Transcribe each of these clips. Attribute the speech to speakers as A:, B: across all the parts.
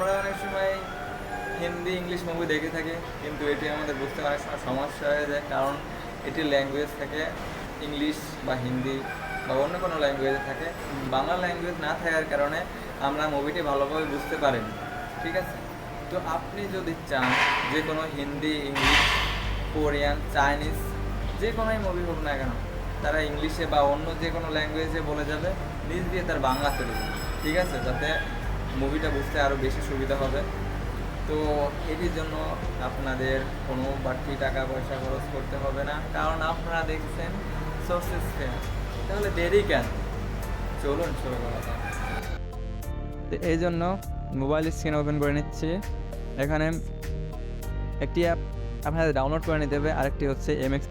A: আমরা অনেক সময় হিন্দি ইংলিশ মুভি দেখে থাকি, কিন্তু এটি আমাদের বুঝতে অনেক সময় সমস্যা হয়ে যায়, কারণ এটি ল্যাঙ্গুয়েজ থাকে ইংলিশ বা হিন্দি বা অন্য কোনো ল্যাঙ্গুয়েজে থাকে। বাংলা ল্যাঙ্গুয়েজ না থাকার কারণে আমরা মুভিটি ভালোভাবে বুঝতে পারিনি। ঠিক আছে, তো আপনি যদি চান যে কোনো হিন্দি ইংলিশ কোরিয়ান চাইনিজ যে কোনোই মুভি হোক না কেন, তারা ইংলিশে বা অন্য যে কোনো ল্যাঙ্গুয়েজে বলে যাবে, নিজ দিয়ে তার বাংলা চলে যাবে। ঠিক আছে, যাতে মুভিটা বুঝতে আরও বেশি সুবিধা হবে। তো এটির জন্য আপনাদের কোনো বাড়তি টাকা পয়সা খরচ করতে হবে না, কারণ আপনারা দেখছেন SourceSphere। তাহলে দেরি কেন, চলুন শুরু করা যাক। তো এই জন্য মোবাইল স্ক্রিন ওপেন করে নিচ্ছি। এখানে একটি অ্যাপ আপনাদের ডাউনলোড করে নিতে হবে, আরেকটি হচ্ছে এমএক্স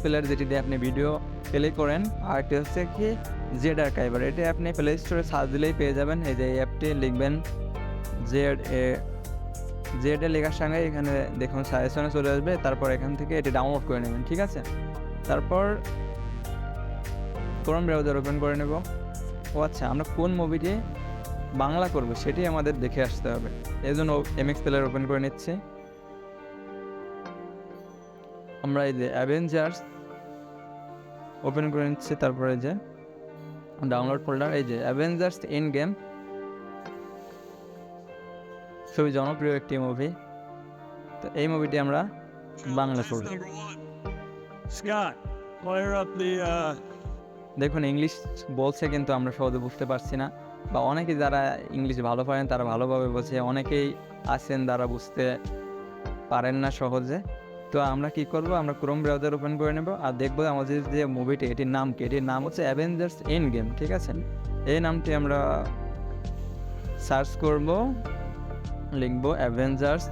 A: প্লেয়ার যেটি দিয়ে আপনি ভিডিও প্লে করেন। আরেকটি হচ্ছে কি জেড আর্কাইভার, এটি আপনি প্লে স্টোরে সার্চ দিলেই পেয়ে যাবেন। এই যে এই অ্যাপটি লিখবেন জেড এ লেখার সঙ্গে এখানে দেখুন সাজেশনে চলে আসবে, তারপর এখান থেকে এটি ডাউনলোড করে নেবেন। ঠিক আছে, তারপর ক্রোম ব্রাউজার ওপেন করে নেব। ও আচ্ছা, আমরা কোন মুভিটি বাংলা করব সেটি আমাদের দেখে আসতে হবে, এই জন্য এমএক্স প্লেয়ার ওপেন করে নিচ্ছি। আমরা এই যে অ্যাভেঞ্জার্স ওপেন করে নিচ্ছি, তারপরে যে ডাউনলোড ফোল্ডার, এই যে অ্যাভেঞ্জার্স এন্ড গেম, খুবই জনপ্রিয় একটি মুভি। তো এই মুভিটি আমরা বাংলা করব। দেখুন ইংলিশ বলছে, কিন্তু আমরা সহজে বুঝতে পারছি না, বা অনেকে যারা ইংলিশ ভালো পারেন তারা ভালোভাবে বলছে, অনেকেই আছেন যারা বুঝতে পারেন না সহজে। তো আমরা কি করব, আমরা ক্রোম ব্রাউজার ওপেন করে নেব আর দেখব আমাদের যে মুভিটি, এটির নাম কি। এটির নাম হচ্ছে অ্যাভেঞ্জার্স এন্ড গেম। ঠিক আছে, এই নামটি আমরা সার্চ করব, লিখব অ্যাভেঞ্জার্স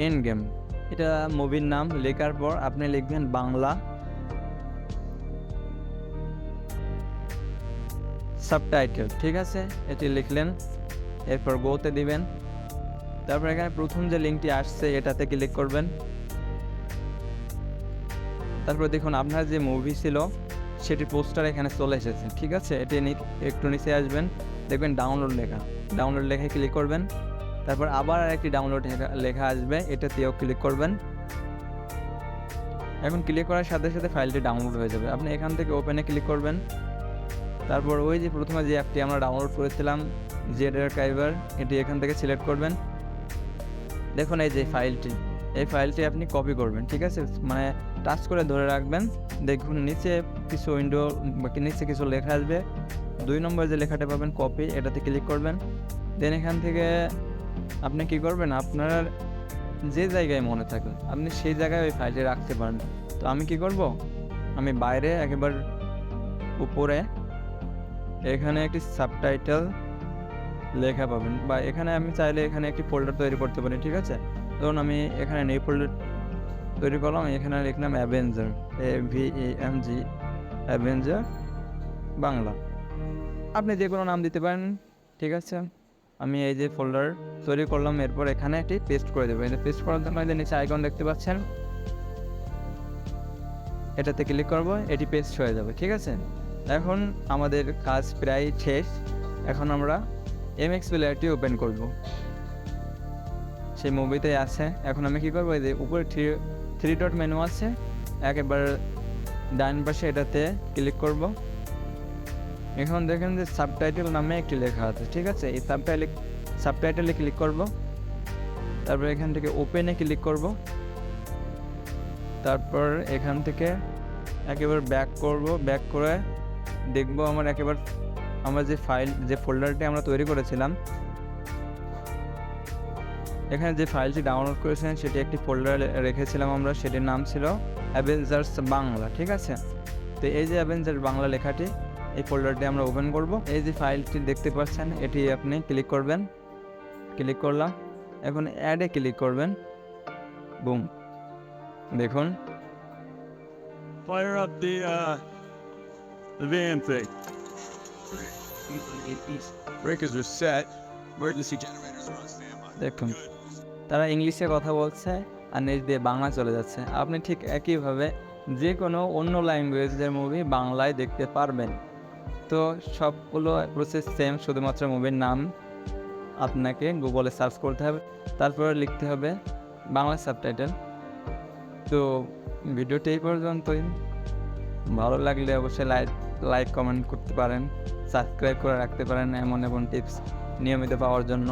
A: এন্ড গেম, এটা মুভির নাম। লেখার পর আপনি লিখবেন বাংলা সাবটাইটেল। ঠিক আছে, এটি লিখলেন, এরপর গোতে দিবেন। তারপর এখানে প্রথম যে লিঙ্কটি আসছে এটাতে ক্লিক করবেন। তারপর দেখুন আপনার যে মুভি ছিল সেটির পোস্টার এখানে চলে এসেছে। ঠিক আছে, এটি একটু নিচে আসবেন, দেখবেন ডাউনলোড লেখায় ক্লিক করবেন। তারপর আবার আরেকটি ডাউনলোড লেখা আসবে, এটাতেও ক্লিক করবেন। এখন ক্লিক করার সাথে সাথে ফাইলটি ডাউনলোড হয়ে যাবে। আপনি এখান থেকে ওপেনে ক্লিক করবেন। তারপর ওই যে প্রথমে যে অ্যাপটি আমরা ডাউনলোড করেছিলাম জেড আর্কাইভার, এটি এখান থেকে সিলেক্ট করবেন। দেখুন এই যে এই ফাইলটি আপনি কপি করবেন। ঠিক আছে, মানে টাচ করে ধরে রাখবেন। দেখুন নিচে কিছু উইন্ডো বা নিচে কিছু লেখা আসবে, 2 নম্বর যে লেখাটা পাবেন কপি, এটাতে ক্লিক করবেন। দেন এখান থেকে আপনি কি করবেন, আপনার যে জায়গায় মনে থাকে আপনি সেই জায়গায় ওই ফাইলটি রাখতে পারেন। তো আমি কি করব, আমি বাইরে একেবারে উপরে এখানে একটি সাবটাইটেল লেখা পাবেন, বা এখানে আমি চাইলে এখানে একটি ফোল্ডার তৈরি করতে পারি। ঠিক আছে, ধরুন আমি এখানে এই ফোল্ডার তৈরি করলাম, এখানে লিখলাম অ্যাভেঞ্জার, AVENG অ্যাভেঞ্জার বাংলা। আপনি যে কোনো নাম দিতে পারেন। ঠিক আছে, আমি এই যে ফোল্ডার তৈরি করলাম, এরপর এখানে এটি পেস্ট করে দেবো। এটা পেস্ট করার জন্য নিচে আইকন দেখতে পাচ্ছেন, এটাতে ক্লিক করব, এটি পেস্ট হয়ে যাবে। ঠিক আছে, এখন আমাদের কাজ প্রায় শেষ। এখন আমরা এমএক্স প্লেয়ারটি ওপেন করব, সেই মুভিতে আছে। এখন আমি কি করবো, এই যে উপরে থ্রি ডট মেনু আছে একেবারে ডান পাশে, এটাতে ক্লিক করব। এখন দেখেন যে সাবটাইটেল নামে একটি লেখা আছে। ঠিক আছে, এই সাবটাইটেলে ক্লিক করব। তারপর এখান থেকে ওপেনে ক্লিক করব। তারপর এখান থেকে একেবারে ব্যাক করে দেখব আমার যে ফোল্ডারটি আমরা তৈরি করেছিলাম, এখানে যে ফাইলটি ডাউনলোড করেছিলেন সেটি একটি ফোল্ডারে রেখেছিলাম আমরা, সেটির নাম ছিল অ্যাভেঞ্জার্স বাংলা। ঠিক আছে, তো এই যে অ্যাভেঞ্জার্স বাংলা লেখাটি, এই ফোল্ডারটি আমরা ওপেন করব। এই যে ফাইলটি দেখতে পাচ্ছেন, এটি আপনি ক্লিক করবেন। ক্লিক করলাম, এখন অ্যাডে ক্লিক করবেন। বুম, দেখুন
B: Fire up the van thing. Breakers are set. Emergency generators are on standby.
A: দেখুন তারা ইংলিশে কথা বলছে আর নিচ দিয়ে বাংলা চলে যাচ্ছে। আপনি ঠিক একইভাবে যে কোনো অন্য ল্যাঙ্গুয়েজের মুভি বাংলায় দেখতে পারবেন। তো সবগুলো প্রসেস সেম, শুধুমাত্র মুভির নাম আপনাকে গুগলে সার্চ করতে হবে, তারপরে লিখতে হবে বাংলা সাবটাইটেল। তো ভিডিওটি এই পর্যন্তই। ভালো লাগলে অবশ্যই লাইক কমেন্ট করতে পারেন, সাবস্ক্রাইব করে রাখতে পারেন এমন টিপস নিয়মিত পাওয়ার জন্য।